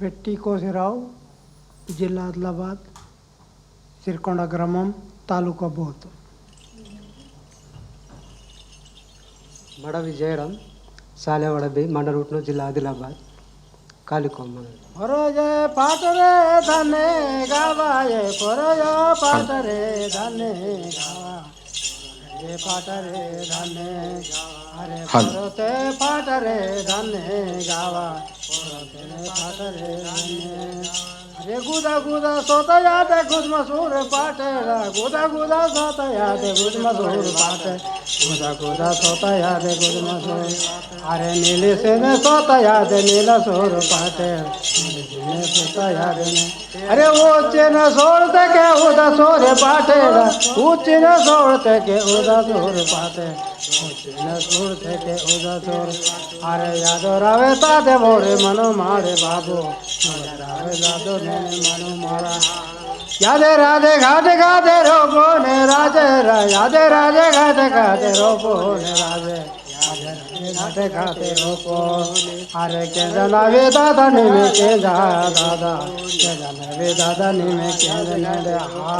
వెట్టి కోసిరావు జిల్లా ఆదిలాబాద్ సిరికొండ గ్రామం తాలూకా బోత్ మడ విజయరామ్ సాలేవాడ బి మండరూట్ను జిల్లా ఆదిలాబాద్ కాలికొమ్మ పొరజ పాటరే ధనే గావాయే పొరజ పాటరే ధనే గావా रे पाटरे धने अरे परते पाटरे धने गावा परते पाटरे धने अरे गुदा गुदा सोता याद गुद मसूर पाटेरा गुदा गुदा सोता याद गुद मसूर पाटे गुदा गुदा सोता याद गुद मसूर अरे नीले से ने सोता याद नीला सोर पाटे नीले सोता याद ने अरे ऊंचे न सोड़ते के उदा सोर पाटेरा ऊंचे न सोड़ते के उदा सोर पाटे ऊंचे न सोड़ते के उदा सोर अरे यादो रावे ताते मोरे मनो मारे बाबू रावे यादो ने मनो मारा यादे राधे घाटे घाटे रोपो ने राजे यादे राधे घाटे घाटे रोपो ने राजे घाटे घाटे रोपो अरे के जना वे दादा नी में के जा दादा के जना वे दादा नी में के जना दे हा